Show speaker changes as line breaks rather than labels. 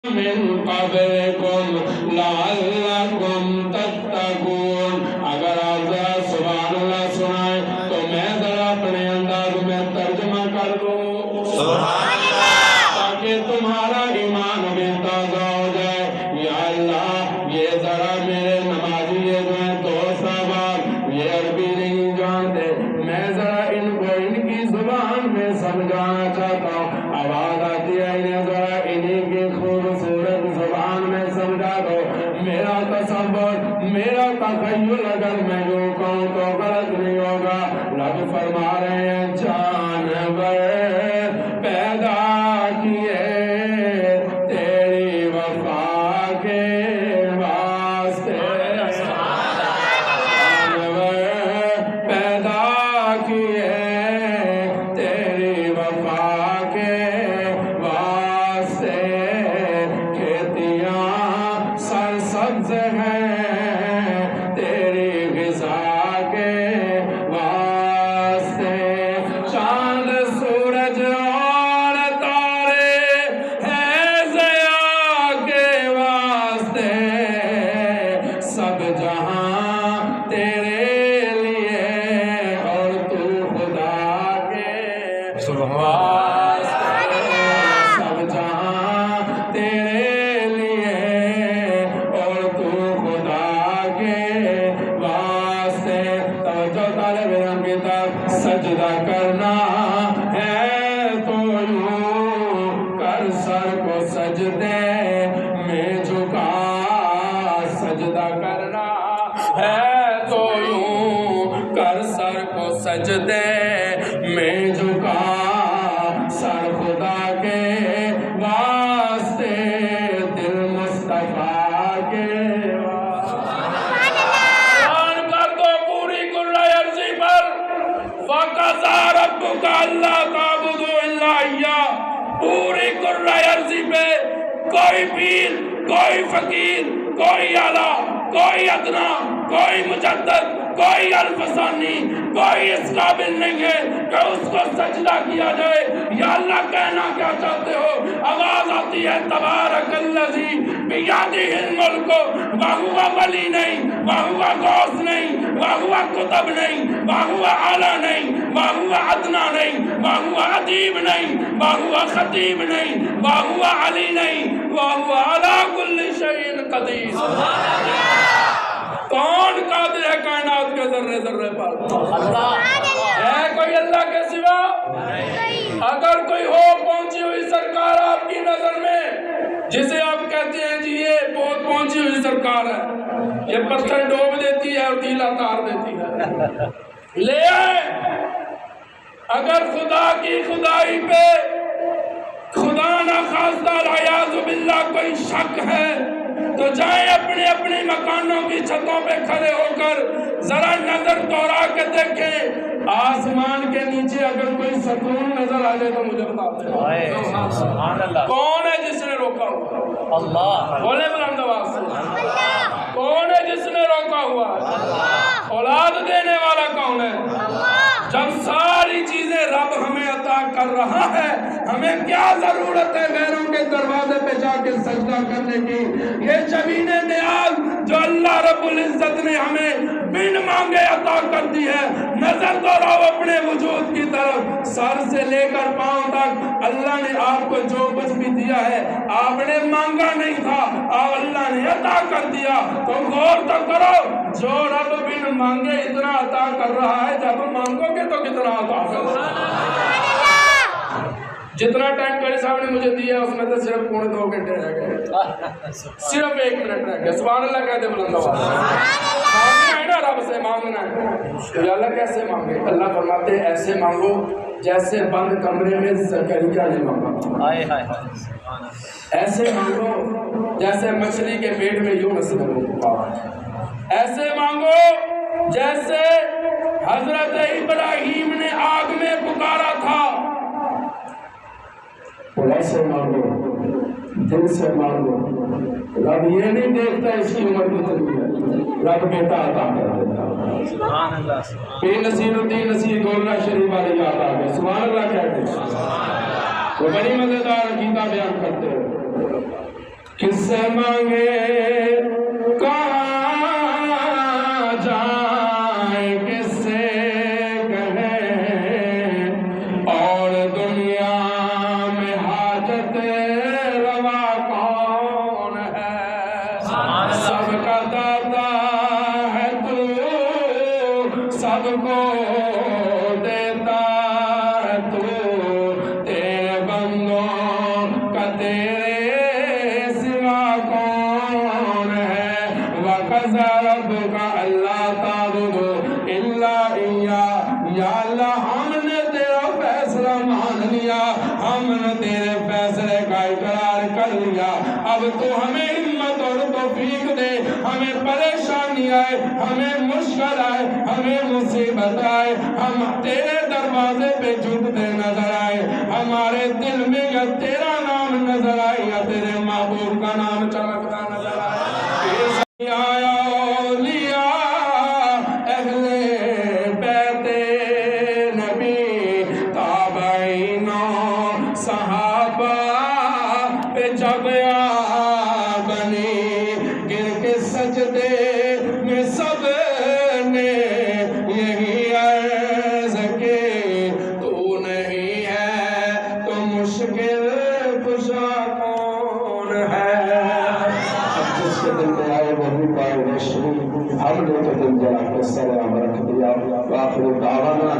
من قبلكم لعلكم تتقون. اگر آپ ذرا سبحان اللہ سنائیں تو میں ذرا اپنے انداز میں ترجمہ کر دوں سبحان اللہ تاکہ تمہارا ایمان بھی تازہ ہو جائے. یا اللہ یہ ذرا میرے نمازی یہ جو ہیں دوست احباب یہ عربی نہیں جانتے, میں ذرا ان کو ان کی زبان میں سمجھانا چاہتا ہوں. آواز آتی ہے انہیں ذرا انہیں کی خوبصورت زبان میں سمجھا دو. میرا تصور میرا تخیل اگر میں یوں کہوں تو غلط نہیں ہوگا. رب فرما رہے ہیں جانور پیدا کیے تیری وفا کے واسطے, جانور پیدا کیے تیری وفا کے واسطے, کھیتیاں سرسبز ہیں تیری غذا کے واسطے, چاند سورج اور تارے ہیں ضیاء کے واسطے, سب جہاں تیرے لیے اور تو خدا کے واسطے, سب جہاں تیرے لیے اور تو خدا کے واسطے. توجہ طالب علم کی طرف, سجدہ کرنا ہے تو یوں کر سر کو سجدے میں جھکا, سجدہ کرنا ہے تو یوں کر سر کو سجدے میں جھکا, سر خدا کے واسطے دل مصطفیٰ کے واسطے. قرآن کر دو پوری کرۂ ارضی پر وَقَضَىٰ رَبُّكَ أَلَّا تَعْبُدُوا إِلَّا إِيَّاهُ, پوری کرۂ ارضی پہ کوئی پیر, کوئی فقیر, کوئی اعلیٰ, کوئی ادنا, کوئی مجدد, کوئی الفسانی, کوئی اس قابل نہیں ہے کہ اس کو سجدہ کیا جائے. یا اللہ کہنا کیا چاہتے ہو؟ آواز آتی ہے تبارک الذی بیدہ الملک, وہو ولی نہیں, وہو غوث نہیں, وہو قطب نہیں, وہو اعلیٰ نہیں, وہو ادنا نہیں, وہو ادیب نہیں, وہو خطیب نہیں, وہو علی نہیں, وہو علی کل شیء قدیر. کون قادر ہے کائنات کے ذرے ذرے پر؟ ہے کوئی اللہ کے سوا؟ اگر کوئی ہو پہنچی ہوئی سرکار آپ کی نظر میں جسے آپ کہتے ہیں جی یہ بہت پہنچی ہوئی سرکار ہے, یہ پتھر ڈوب دیتی ہے اور تیلا تار دیتی ہے, لے آئے. اگر خدا کی خدائی پہ خدا نہ خواستہ العیاذ باللہ کوئی شک ہے تو جائیں اپنے اپنے مکانوں کی چھتوں پہ کھڑے ہو کر ذرا نظر دوڑا کے دیکھیں, آسمان کے نیچے اگر کوئی ستون نظر آ جائے تو مجھے بتا دیں کون ہے جس نے روکا ہوا؟ اللہ. بولے بلند آواز سے, کون ہے جس نے روکا ہوا؟ اولاد دینے والا کون ہے؟ جب ساری چیزیں رب ہمیں عطا کر رہا ہے, ہمیں کیا ضرورت ہے غیروں کے دروازے پہ جا کے سجدہ کرنے کی؟ یہ جبین نیاز جو اللہ رب العزت نے ہمیں بن مانگے عطا کر دی ہے. نظر دوڑاؤ اپنے وجود کی طرف, سر سے لے کر پاؤں تک اللہ نے آپ کو جو کچھ بھی دیا ہے آپ نے مانگا نہیں تھا, اللہ نے عطا کر دیا. تو غور تو کرو, جو رب بن مانگے اتنا عطا کر رہا ہے, جب مانگو گے تو کتنا عطا کر رہا ہے. جتنا ٹائم کاری صاحب نے مجھے دیا اس میں تو صرف 2.25 گھنٹے رہ گئے, صرف 1 منٹ رہ گیا. سبحان اللہ کہہ دے بلند آواز سے. مانگنا ہے نا رب سے, مانگنا ہے. یا اللہ کیسے مانگے؟ اللہ فرماتے ہیں ایسے مانگو جیسے بند کمرے میں زکریا نے مانگا, ایسے مانگو جیسے مچھلی کے پیٹ میں یونس نے پکارا, ایسے مانگو جیسے حضرت ابراہیم نے آگ میں پکارا تھا. ایسے مانگو, دل سے مانگو. رب یہ نہیں دیکھتا اس کی عمر کتنی ہے, رب بیٹا عطا کر دیتا. سبحان اللہ. پیر نصیر الدین نصیر گولنا شریف والے یاد آ گئے. سبحان اللہ کہتے ہیں. وہ بڑی مزیدار عقیدہ بیان کرتے ہیں. کس سے مانگے کہاں جائیں کس سے کہیں اور دنیا میں حاجت روا کون ہے سب کا داتا ہے تو سب کو دیتا ہے تو تیرے بندوں کا تیرے سوا کون ہے وَقَضَى رَبُّكَ أَلَّا تَعْبُدُوا إِلَّا إِيَّاهُ یا اللہ ہم نے تیرا فیصلہ مان لیا ہم نے تیرے فیصلے کا اقرار کر لیا اب تو ہمیں ہمت اور توفیق دے ہمیں پریشانی آئے ہمیں مشکل آئے ہمیں مصیبت آئے ہم تیرے دروازے پہ جھکتے نظر آئے ہمارے دل میں یا تیرا نام نظر آئے یا تیرے محبوب کا نام چمکتا نظر آئے آیا اولیاء اہل بیت نبی تابعین صحابہ پہ جب بنی گر کے سجدے میں سب نے یہی عرض کی تو نہیں ہے تو مشکل کشا کون ہے اب جس کے دل میں آئے وہ بھی پائے نشری ہم نے تو دل جلا کے سلام رکھ دیا وآخر دعوانا